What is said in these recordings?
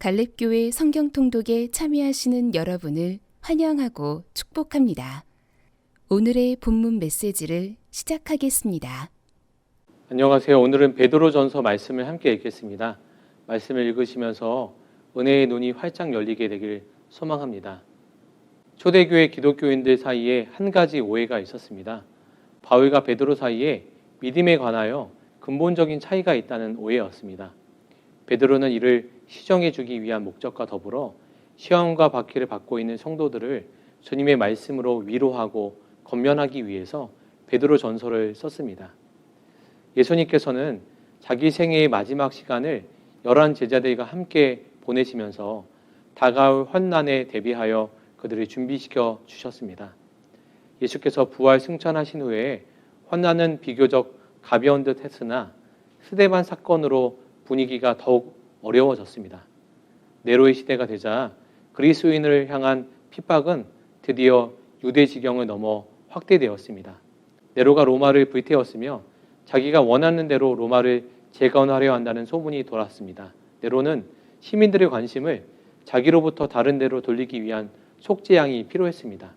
갈렙교회 성경통독에 참여하시는 여러분을 환영하고 축복합니다. 오늘의 본문 메시지를 시작하겠습니다. 안녕하세요. 오늘은 베드로전서 말씀을 함께 읽겠습니다. 말씀을 읽으시면서 은혜의 눈이 활짝 열리게 되길 소망합니다. 초대교회 기독교인들 사이에 한 가지 오해가 있었습니다. 바울과 베드로 사이에 믿음에 관하여 근본적인 차이가 있다는 오해였습니다. 베드로는 이를 시정해 주기 위한 목적과 더불어 시험과 박해를 받고 있는 성도들을 주님의 말씀으로 위로하고 권면하기 위해서 베드로 전서를 썼습니다. 예수님께서는 자기 생애의 마지막 시간을 11 제자들과 함께 보내시면서 다가올 환난에 대비하여 그들을 준비시켜 주셨습니다. 예수께서 부활 승천하신 후에 환난은 비교적 가벼운 듯 했으나 스데반 사건으로 분위기가 더욱 어려워졌습니다. 네로의 시대가 되자 그리스도인을 향한 핍박은 드디어 유대 지경을 넘어 확대되었습니다. 네로가 로마를 불태웠으며 자기가 원하는 대로 로마를 재건하려 한다는 소문이 돌았습니다. 네로는 시민들의 관심을 자기로부터 다른 데로 돌리기 위한 속죄양이 필요했습니다.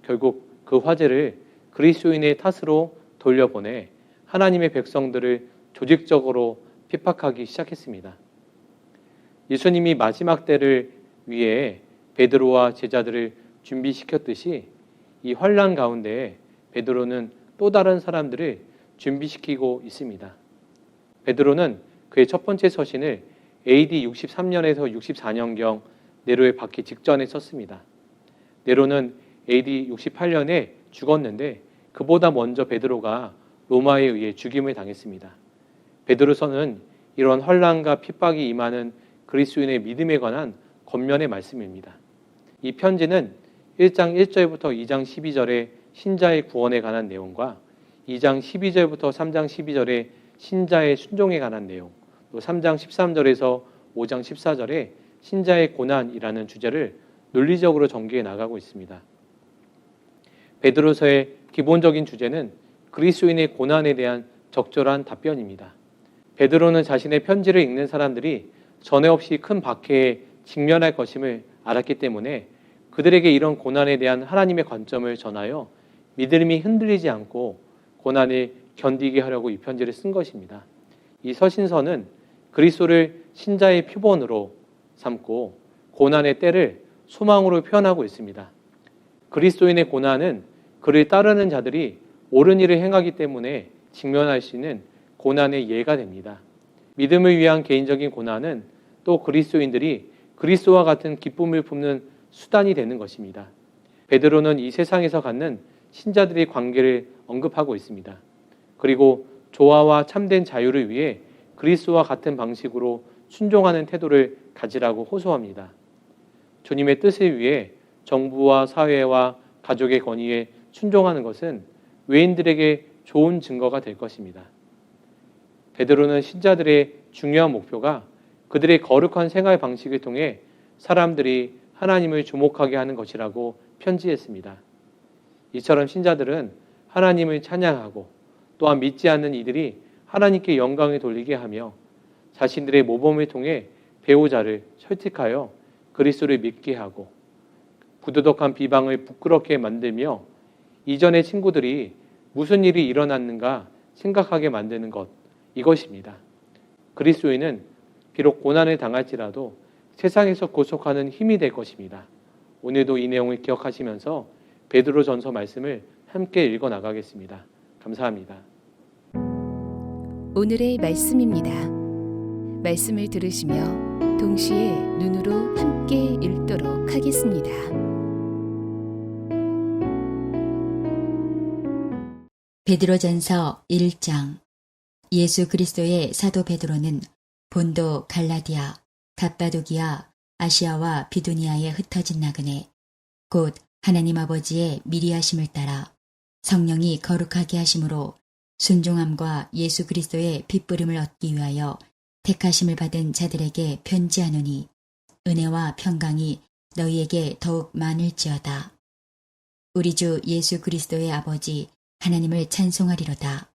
결국 그 화제를 그리스도인의 탓으로 돌려보내 하나님의 백성들을 조직적으로 핍박하기 시작했습니다. 예수님이 마지막 때를 위해 베드로와 제자들을 준비시켰듯이 이 환난 가운데 베드로는 또 다른 사람들을 준비시키고 있습니다. 베드로는 그의 첫 번째 서신을 AD 63년에서 64년경 네로에 받기 직전에 썼습니다. 네로는 AD 68년에 죽었는데 그보다 먼저 베드로가 로마에 의해 죽임을 당했습니다. 베드로서는 이런 환난과 핍박이 임하는 그리스도인의 믿음에 관한 권면의 말씀입니다. 이 편지는 1장 1절부터 2장 12절의 신자의 구원에 관한 내용과 2장 12절부터 3장 12절의 신자의 순종에 관한 내용, 또 3장 13절에서 5장 14절의 신자의 고난이라는 주제를 논리적으로 전개해 나가고 있습니다. 베드로서의 기본적인 주제는 그리스도인의 고난에 대한 적절한 답변입니다. 베드로는 자신의 편지를 읽는 사람들이 전에 없이 큰 박해에 직면할 것임을 알았기 때문에 그들에게 이런 고난에 대한 하나님의 관점을 전하여 믿음이 흔들리지 않고 고난을 견디게 하려고 이 편지를 쓴 것입니다. 이 서신서는 그리스도를 신자의 표본으로 삼고 고난의 때를 소망으로 표현하고 있습니다. 그리스도인의 고난은 그를 따르는 자들이 옳은 일을 행하기 때문에 직면할 수 있는 고난의 예가 됩니다. 믿음을 위한 개인적인 고난은 또 그리스도인들이 그리스도와 같은 기쁨을 품는 수단이 되는 것입니다. 베드로는 이 세상에서 갖는 신자들의 관계를 언급하고 있습니다. 그리고 조화와 참된 자유를 위해 그리스도와 같은 방식으로 순종하는 태도를 가지라고 호소합니다. 주님의 뜻을 위해 정부와 사회와 가족의 권위에 순종하는 것은 외인들에게 좋은 증거가 될 것입니다. 베드로는 신자들의 중요한 목표가 그들의 거룩한 생활 방식을 통해 사람들이 하나님을 주목하게 하는 것이라고 편지했습니다. 이처럼 신자들은 하나님을 찬양하고 또한 믿지 않는 이들이 하나님께 영광을 돌리게 하며 자신들의 모범을 통해 배우자를 설득하여 그리스도를 믿게 하고 부도덕한 비방을 부끄럽게 만들며 이전의 친구들이 무슨 일이 일어났는가 생각하게 만드는 것, 이것입니다. 그리스도인은 비록 고난을 당할지라도 세상에서 구속하는 힘이 될 것입니다. 오늘도 이 내용을 기억하시면서 베드로 전서 말씀을 함께 읽어 나가겠습니다. 감사합니다. 오늘의 말씀입니다. 말씀을 들으시며 동시에 눈으로 함께 읽도록 하겠습니다. 베드로전서 1장. 예수 그리스도의 사도 베드로는 본도 갈라디아, 갑바도기아, 아시아와 비두니아에 흩어진 나그네 곧 하나님 아버지의 미리 하심을 따라 성령이 거룩하게 하심으로 순종함과 예수 그리스도의 핏부름을 얻기 위하여 택하심을 받은 자들에게 편지하노니 은혜와 평강이 너희에게 더욱 많을지어다. 우리 주 예수 그리스도의 아버지 하나님을 찬송하리로다.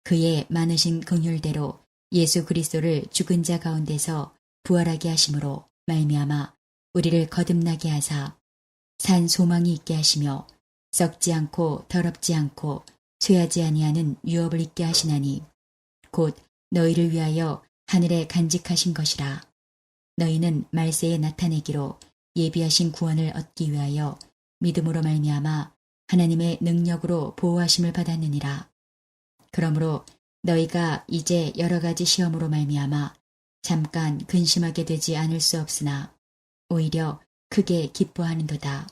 그의 많으신 긍휼대로 예수 그리스도를 죽은 자 가운데서 부활하게 하심으로 말미암아 우리를 거듭나게 하사 산 소망이 있게 하시며 썩지 않고 더럽지 않고 쇠하지 아니하는 유업을 있게 하시나니 곧 너희를 위하여 하늘에 간직하신 것이라. 너희는 말세에 나타내기로 예비하신 구원을 얻기 위하여 믿음으로 말미암아 하나님의 능력으로 보호하심을 받았느니라. 그러므로 너희가 이제 여러 가지 시험으로 말미암아 잠깐 근심하게 되지 않을 수 없으나 오히려 크게 기뻐하는도다.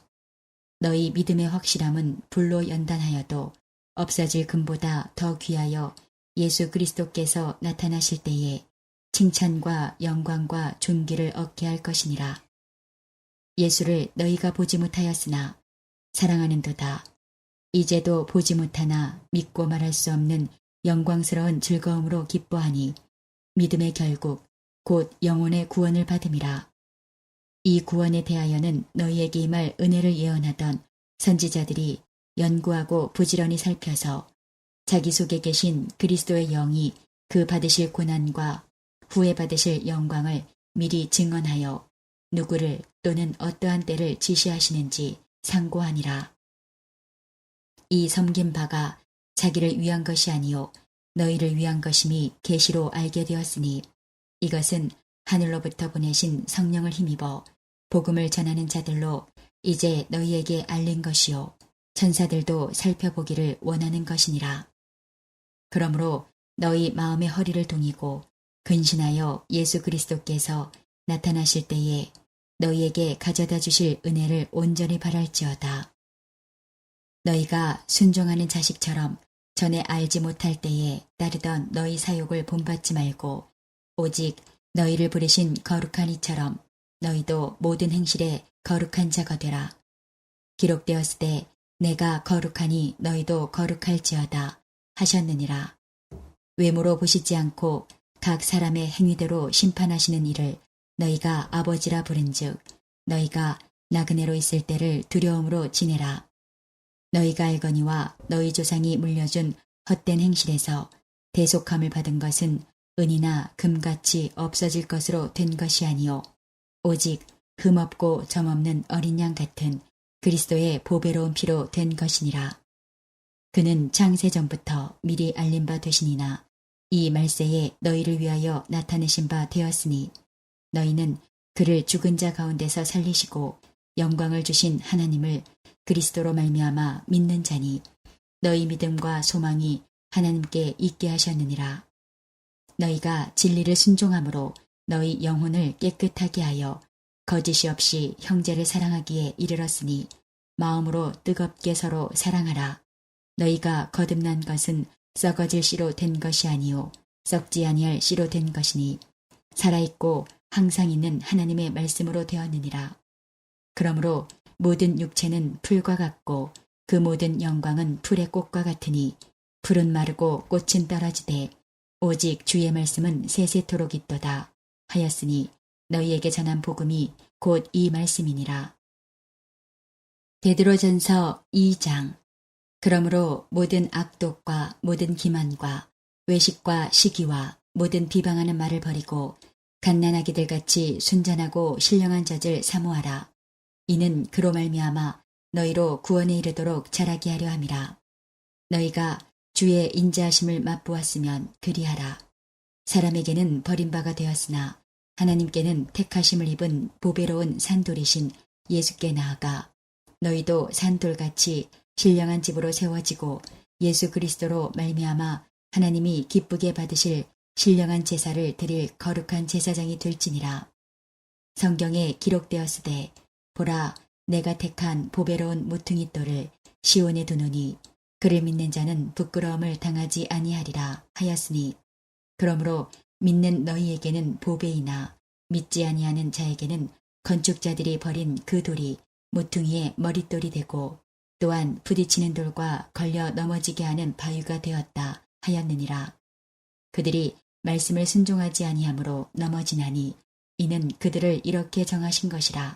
너희 믿음의 확실함은 불로 연단하여도 없어질 금보다 더 귀하여 예수 그리스도께서 나타나실 때에 칭찬과 영광과 존귀를 얻게 할 것이니라. 예수를 너희가 보지 못하였으나 사랑하는도다. 이제도 보지 못하나 믿고 말할 수 없는 영광스러운 즐거움으로 기뻐하니 믿음의 결국 곧 영혼의 구원을 받음이라. 이 구원에 대하여는 너희에게 임할 은혜를 예언하던 선지자들이 연구하고 부지런히 살펴서 자기 속에 계신 그리스도의 영이 그 받으실 고난과 후에 받으실 영광을 미리 증언하여 누구를 또는 어떠한 때를 지시하시는지 상고하니라. 이 섬긴 바가 자기를 위한 것이 아니요 너희를 위한 것임이 계시로 알게 되었으니 이것은 하늘로부터 보내신 성령을 힘입어 복음을 전하는 자들로 이제 너희에게 알린 것이요 천사들도 살펴보기를 원하는 것이니라. 그러므로 너희 마음의 허리를 동이고 근신하여 예수 그리스도께서 나타나실 때에 너희에게 가져다 주실 은혜를 온전히 바랄지어다. 너희가 순종하는 자식처럼 전에 알지 못할 때에 따르던 너희 사욕을 본받지 말고 오직 너희를 부르신 거룩한 이처럼 너희도 모든 행실에 거룩한 자가 되라. 기록되었을 때 내가 거룩하니 너희도 거룩할지어다 하셨느니라. 외모로 보시지 않고 각 사람의 행위대로 심판하시는 이를 너희가 아버지라 부른즉 너희가 나그네로 있을 때를 두려움으로 지내라. 너희가 알거니와 너희 조상이 물려준 헛된 행실에서 대속함을 받은 것은 은이나 금같이 없어질 것으로 된 것이 아니요 오직 흠없고 점없는 어린 양 같은 그리스도의 보배로운 피로 된 것이니라. 그는 창세 전부터 미리 알린 바 되시니나 이 말세에 너희를 위하여 나타내신 바 되었으니 너희는 그를 죽은 자 가운데서 살리시고 영광을 주신 하나님을 그리스도로 말미암아 믿는 자니 너희 믿음과 소망이 하나님께 있게 하셨느니라. 너희가 진리를 순종함으로 너희 영혼을 깨끗하게 하여 거짓이 없이 형제를 사랑하기에 이르렀으니 마음으로 뜨겁게 서로 사랑하라. 너희가 거듭난 것은 썩어질 씨로 된 것이 아니요 썩지 아니할 씨로 된 것이니 살아있고 항상 있는 하나님의 말씀으로 되었느니라. 그러므로 모든 육체는 풀과 같고 그 모든 영광은 풀의 꽃과 같으니 풀은 마르고 꽃은 떨어지되 오직 주의 말씀은 세세토록 있도다 하였으니 너희에게 전한 복음이 곧 이 말씀이니라. 베드로전서 2장. 그러므로 모든 악독과 모든 기만과 외식과 시기와 모든 비방하는 말을 버리고 갓난아기들 같이 순전하고 신령한 젖을 사모하라. 이는 그로 말미암아 너희로 구원에 이르도록 자라게 하려 함이라. 너희가 주의 인자하심을 맛보았으면 그리하라. 사람에게는 버림바가 되었으나 하나님께는 택하심을 입은 보배로운 산돌이신 예수께 나아가 너희도 산돌같이 신령한 집으로 세워지고 예수 그리스도로 말미암아 하나님이 기쁘게 받으실 신령한 제사를 드릴 거룩한 제사장이 될지니라. 성경에 기록되었으되 보라 내가 택한 보배로운 모퉁이 돌을 시온에 두노니 그를 믿는 자는 부끄러움을 당하지 아니하리라 하였으니 그러므로 믿는 너희에게는 보배이나 믿지 아니하는 자에게는 건축자들이 버린 그 돌이 모퉁이의 머릿돌이 되고 또한 부딪히는 돌과 걸려 넘어지게 하는 바위가 되었다 하였느니라. 그들이 말씀을 순종하지 아니하므로 넘어지나니 이는 그들을 이렇게 정하신 것이라.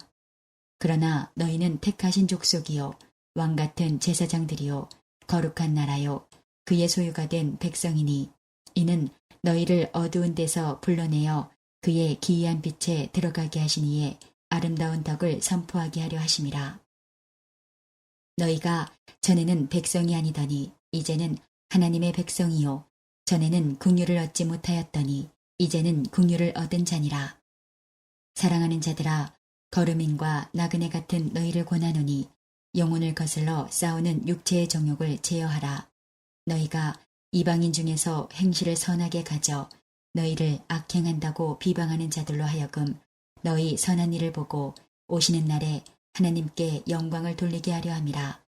그러나 너희는 택하신 족속이요 왕같은 제사장들이요 거룩한 나라요 그의 소유가 된 백성이니 이는 너희를 어두운 데서 불러내어 그의 기이한 빛에 들어가게 하신 이에 아름다운 덕을 선포하게 하려 하심이라. 너희가 전에는 백성이 아니더니 이제는 하나님의 백성이요 전에는 긍휼을 얻지 못하였더니 이제는 긍휼을 얻은 자니라. 사랑하는 자들아 거르민과 나그네 같은 너희를 권하노니 영혼을 거슬러 싸우는 육체의 정욕을 제어하라. 너희가 이방인 중에서 행실을 선하게 가져 너희를 악행한다고 비방하는 자들로 하여금 너희 선한 일을 보고 오시는 날에 하나님께 영광을 돌리게 하려 함이라.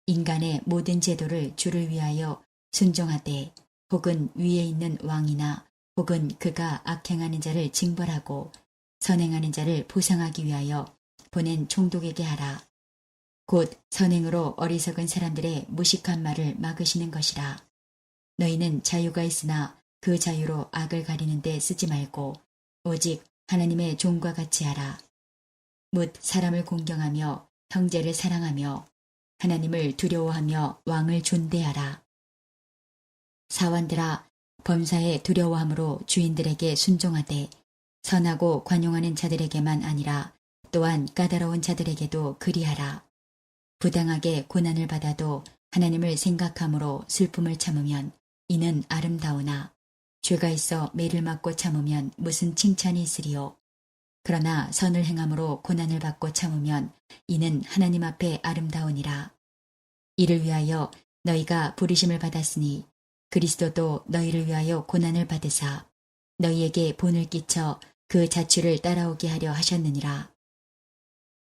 인간의 모든 제도를 주를 위하여 순종하되 혹은 위에 있는 왕이나 혹은 그가 악행하는 자를 징벌하고 선행하는 자를 보상하기 위하여 보낸 총독에게 하라. 곧 선행으로 어리석은 사람들의 무식한 말을 막으시는 것이라. 너희는 자유가 있으나 그 자유로 악을 가리는 데 쓰지 말고 오직 하나님의 종과 같이 하라. 묻 사람을 공경하며 형제를 사랑하며 하나님을 두려워하며 왕을 존대하라. 사원들아 범사에 두려워함으로 주인들에게 순종하되 선하고 관용하는 자들에게만 아니라 또한 까다로운 자들에게도 그리하라. 부당하게 고난을 받아도 하나님을 생각함으로 슬픔을 참으면 이는 아름다우나 죄가 있어 매를 맞고 참으면 무슨 칭찬이 있으리요. 그러나 선을 행함으로 고난을 받고 참으면 이는 하나님 앞에 아름다우니라. 이를 위하여 너희가 부르심을 받았으니 그리스도도 너희를 위하여 고난을 받으사 너희에게 본을 끼쳐 그 자취를 따라오게 하려 하셨느니라.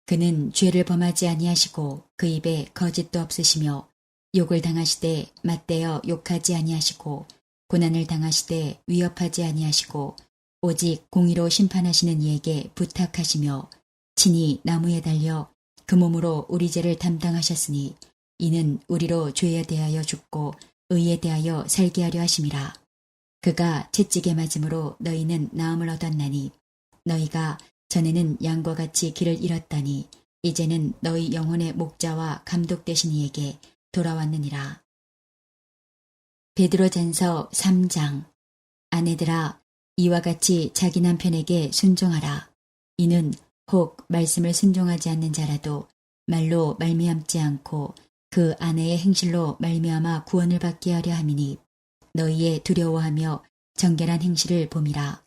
그는 죄를 범하지 아니하시고 그 입에 거짓도 없으시며 욕을 당하시되 맞대어 욕하지 아니하시고 고난을 당하시되 위협하지 아니하시고 오직 공의로 심판하시는 이에게 부탁하시며 친히 나무에 달려 그 몸으로 우리 죄를 담당하셨으니 이는 우리로 죄에 대하여 죽고 의에 대하여 살게 하려 하심이라. 그가 채찍에 맞음으로 너희는 나음을 얻었나니 너희가 전에는 양과 같이 길을 잃었다니 이제는 너희 영혼의 목자와 감독 되신 이에게 돌아왔느니라. 베드로전서 3장. 아내들아 이와 같이 자기 남편에게 순종하라. 이는 혹 말씀을 순종하지 않는 자라도 말로 말미암지 않고 그 아내의 행실로 말미암아 구원을 받게 하려 함이니 너희의 두려워하며 정결한 행실을 봄이라.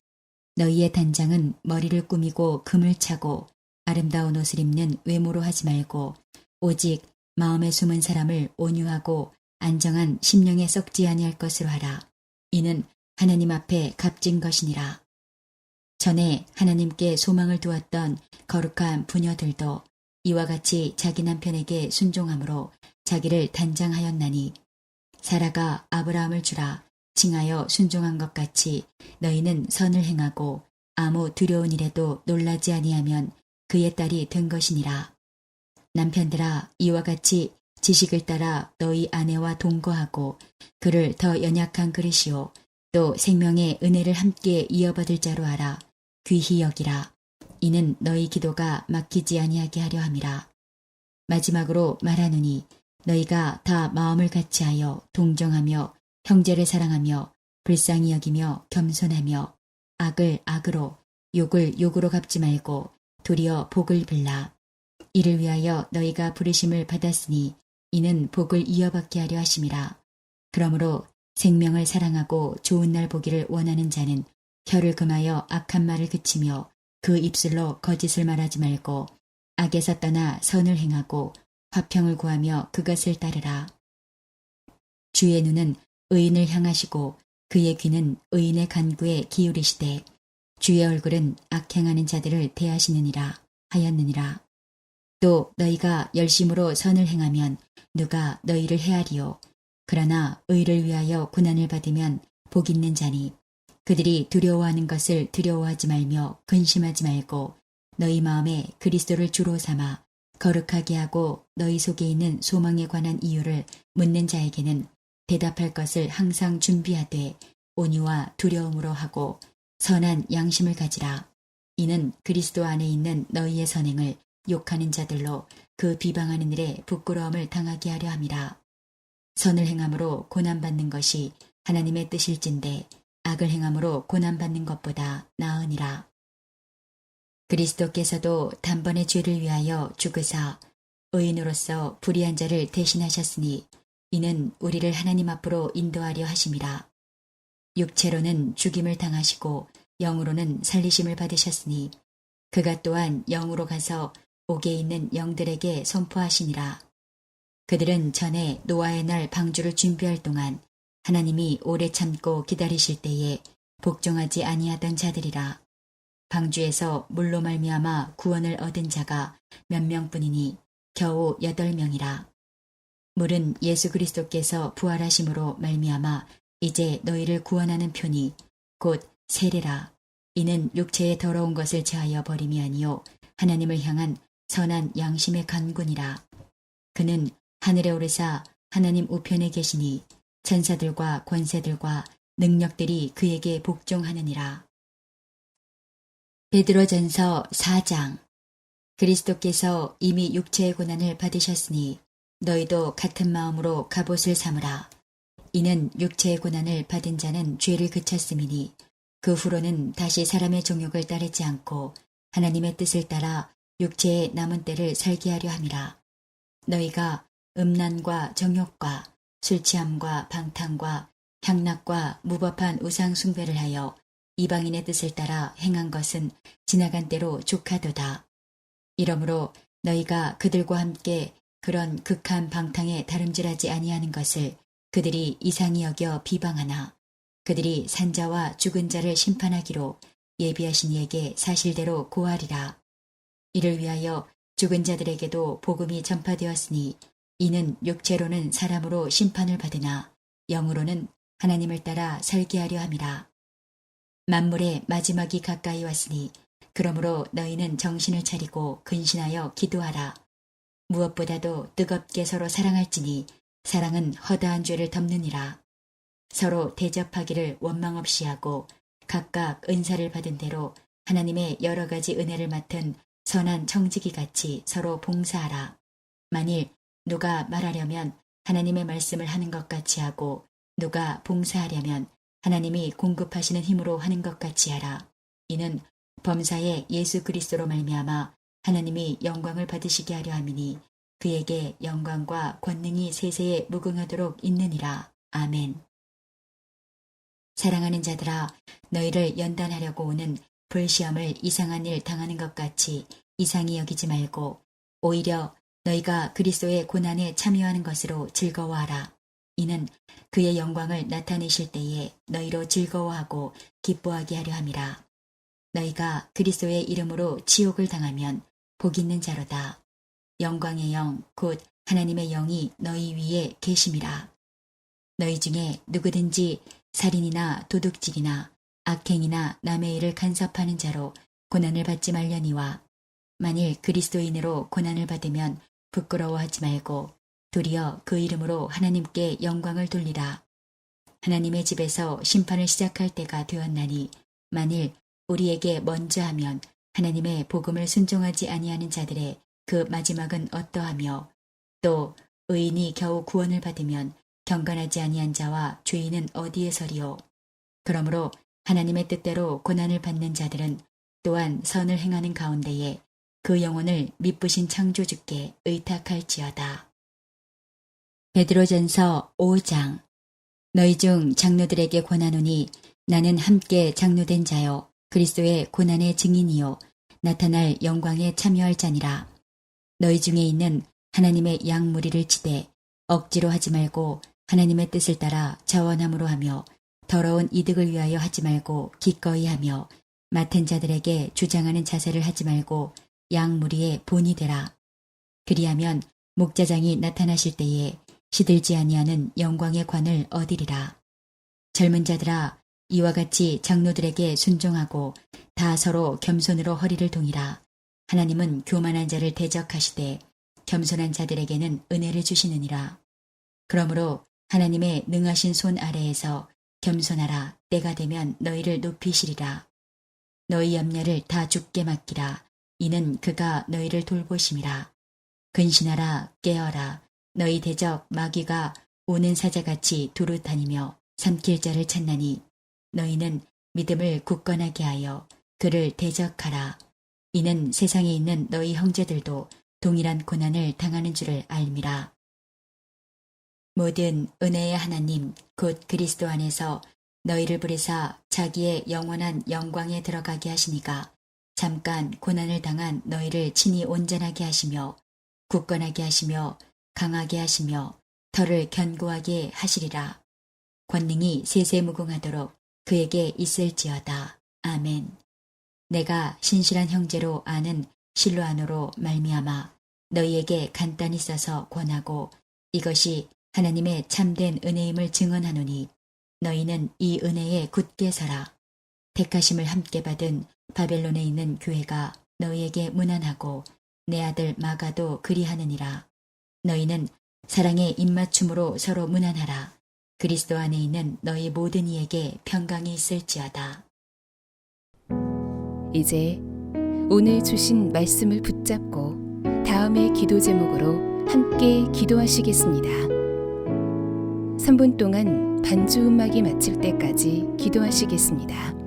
너희의 단장은 머리를 꾸미고 금을 차고 아름다운 옷을 입는 외모로 하지 말고 오직 마음에 숨은 사람을 온유하고 안정한 심령에 썩지 아니할 것으로 하라. 이는 하나님 앞에 값진 것이니라. 전에 하나님께 소망을 두었던 거룩한 부녀들도 이와 같이 자기 남편에게 순종함으로 자기를 단장하였나니 사라가 아브라함을 주라 칭하여 순종한 것 같이 너희는 선을 행하고 아무 두려운 일에도 놀라지 아니하면 그의 딸이 된 것이니라. 남편들아 이와 같이 지식을 따라 너희 아내와 동거하고 그를 더 연약한 그릇이요 또 생명의 은혜를 함께 이어받을 자로 알아 귀히 여기라. 이는 너희 기도가 막히지 아니하게 하려 함이라. 마지막으로 말하노니 너희가 다 마음을 같이하여 동정하며 형제를 사랑하며 불쌍히 여기며 겸손하며 악을 악으로 욕을 욕으로 갚지 말고 도리어 복을 빌라. 이를 위하여 너희가 부르심을 받았으니 이는 복을 이어받게 하려 하심이라. 그러므로 생명을 사랑하고 좋은 날 보기를 원하는 자는 혀를 금하여 악한 말을 그치며 그 입술로 거짓을 말하지 말고 악에서 떠나 선을 행하고 화평을 구하며 그것을 따르라. 주의 눈은 의인을 향하시고 그의 귀는 의인의 간구에 기울이시되 주의 얼굴은 악행하는 자들을 대하시느니라 하였느니라. 또 너희가 열심으로 선을 행하면 누가 너희를 헤아리요. 그러나 의를 위하여 고난을 받으면 복 있는 자니 그들이 두려워하는 것을 두려워하지 말며 근심하지 말고 너희 마음에 그리스도를 주로 삼아 거룩하게 하고 너희 속에 있는 소망에 관한 이유를 묻는 자에게는 대답할 것을 항상 준비하되 온유와 두려움으로 하고 선한 양심을 가지라. 이는 그리스도 안에 있는 너희의 선행을 욕하는 자들로 그 비방하는 일에 부끄러움을 당하게 하려 함이라. 선을 행함으로 고난받는 것이 하나님의 뜻일진데 악을 행함으로 고난받는 것보다 나으니라. 그리스도께서도 단번에 죄를 위하여 죽으사 의인으로서 불의한 자를 대신하셨으니 이는 우리를 하나님 앞으로 인도하려 하심이라. 육체로는 죽임을 당하시고 영으로는 살리심을 받으셨으니 그가 또한 영으로 가서 옥에 있는 영들에게 선포하시니라. 그들은 전에 노아의 날 방주를 준비할 동안 하나님이 오래 참고 기다리실 때에 복종하지 아니하던 자들이라. 방주에서 물로 말미암아 구원을 얻은 자가 몇 명뿐이니 겨우 8명이라. 물은 예수 그리스도께서 부활하심으로 말미암아 이제 너희를 구원하는 표니 곧 세례라. 이는 육체의 더러운 것을 제하여 버림이 아니요 하나님을 향한 선한 양심의 간군이라. 그는 하늘에 오르사 하나님 우편에 계시니 천사들과 권세들과 능력들이 그에게 복종하느니라. 베드로전서 4장. 그리스도께서 이미 육체의 고난을 받으셨으니 너희도 같은 마음으로 갑옷을 삼으라. 이는 육체의 고난을 받은 자는 죄를 그쳤음이니 그 후로는 다시 사람의 종욕을 따르지 않고 하나님의 뜻을 따라 육체의 남은 때를 살게 하려 함이라. 너희가 음란과 정욕과 술취함과 방탕과 향락과 무법한 우상 숭배를 하여 이방인의 뜻을 따라 행한 것은 지나간 때로 족하도다. 이러므로 너희가 그들과 함께 그런 극한 방탕에 다름질하지 아니하는 것을 그들이 이상히 여겨 비방하나 그들이 산자와 죽은 자를 심판하기로 예비하신 이에게 사실대로 고하리라. 이를 위하여 죽은 자들에게도 복음이 전파되었으니 이는 육체로는 사람으로 심판을 받으나 영으로는 하나님을 따라 살게 하려 함이라. 만물의 마지막이 가까이 왔으니 그러므로 너희는 정신을 차리고 근신하여 기도하라. 무엇보다도 뜨겁게 서로 사랑할지니 사랑은 허다한 죄를 덮느니라. 서로 대접하기를 원망 없이 하고 각각 은사를 받은 대로 하나님의 여러 가지 은혜를 맡은 선한 청지기 같이 서로 봉사하라. 만일 누가 말하려면 하나님의 말씀을 하는 것 같이 하고 누가 봉사하려면 하나님이 공급하시는 힘으로 하는 것 같이 하라. 이는 범사의 예수 그리스도로 말미암아 하나님이 영광을 받으시게 하려 함이니 그에게 영광과 권능이 세세에 무궁하도록 있느니라. 아멘. 사랑하는 자들아, 너희를 연단하려고 오는 불시험을 이상한 일 당하는 것 같이 이상히 여기지 말고 오히려 너희가 그리스도의 고난에 참여하는 것으로 즐거워하라. 이는 그의 영광을 나타내실 때에 너희로 즐거워하고 기뻐하게 하려 함이라. 너희가 그리스도의 이름으로 치욕을 당하면 복 있는 자로다. 영광의 영 곧 하나님의 영이 너희 위에 계심이라. 너희 중에 누구든지 살인이나 도둑질이나 악행이나 남의 일을 간섭하는 자로 고난을 받지 말려니와 만일 그리스도인으로 고난을 받으면 부끄러워하지 말고 도리어 그 이름으로 하나님께 영광을 돌리라. 하나님의 집에서 심판을 시작할 때가 되었나니 만일 우리에게 먼저 하면 하나님의 복음을 순종하지 아니하는 자들의 그 마지막은 어떠하며 또 의인이 겨우 구원을 받으면 경건하지 아니한 자와 죄인은 어디에 서리요. 그러므로 하나님의 뜻대로 고난을 받는 자들은 또한 선을 행하는 가운데에 그 영혼을 미쁘신 창조주께 의탁할지어다. 베드로전서 5장. 너희 중 장로들에게 권하노니 나는 함께 장로된 자요 그리스도의 고난의 증인이요 나타날 영광에 참여할 자니라. 너희 중에 있는 하나님의 양 무리를 치되 억지로 하지 말고 하나님의 뜻을 따라 자원함으로 하며 더러운 이득을 위하여 하지 말고 기꺼이 하며 맡은 자들에게 주장하는 자세를 하지 말고 양 무리의 본이 되라. 그리하면 목자장이 나타나실 때에 시들지 아니하는 영광의 관을 얻으리라. 젊은 자들아, 이와 같이 장로들에게 순종하고 다 서로 겸손으로 허리를 동이라. 하나님은 교만한 자를 대적하시되 겸손한 자들에게는 은혜를 주시느니라. 그러므로 하나님의 능하신 손 아래에서 겸손하라. 때가 되면 너희를 높이시리라. 너희 염려를 다 주께 맡기라. 이는 그가 너희를 돌보심이라. 근신하라. 깨어라. 너희 대적 마귀가 오는 사자같이 두루 다니며 삼킬 자를 찾나니 너희는 믿음을 굳건하게 하여 그를 대적하라. 이는 세상에 있는 너희 형제들도 동일한 고난을 당하는 줄을 알미라. 모든 은혜의 하나님 곧 그리스도 안에서 너희를 부르사 자기의 영원한 영광에 들어가게 하시니가 잠깐 고난을 당한 너희를 친히 온전하게 하시며 굳건하게 하시며 강하게 하시며 털을 견고하게 하시리라. 권능이 세세무궁하도록 그에게 있을지어다. 아멘. 내가 신실한 형제로 아는 실로아노로 말미암아 너희에게 간단히 써서 권하고 이것이 하나님의 참된 은혜임을 증언하노니 너희는 이 은혜에 굳게 서라. 택하심을 함께 받은 바벨론에 있는 교회가 너희에게 문안하고 내 아들 마가도 그리하느니라. 너희는 사랑의 입맞춤으로 서로 문안하라. 그리스도 안에 있는 너희 모든 이에게 평강이 있을지어다. 이제 오늘 주신 말씀을 붙잡고 다음의 기도 제목으로 함께 기도하시겠습니다. 3분 동안 반주 음악이 마칠 때까지 기도하시겠습니다.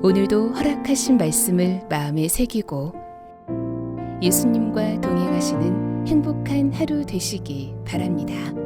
오늘도 허락하신 말씀을 마음에 새기고 예수님과 동행하시는 행복한 하루 되시기 바랍니다.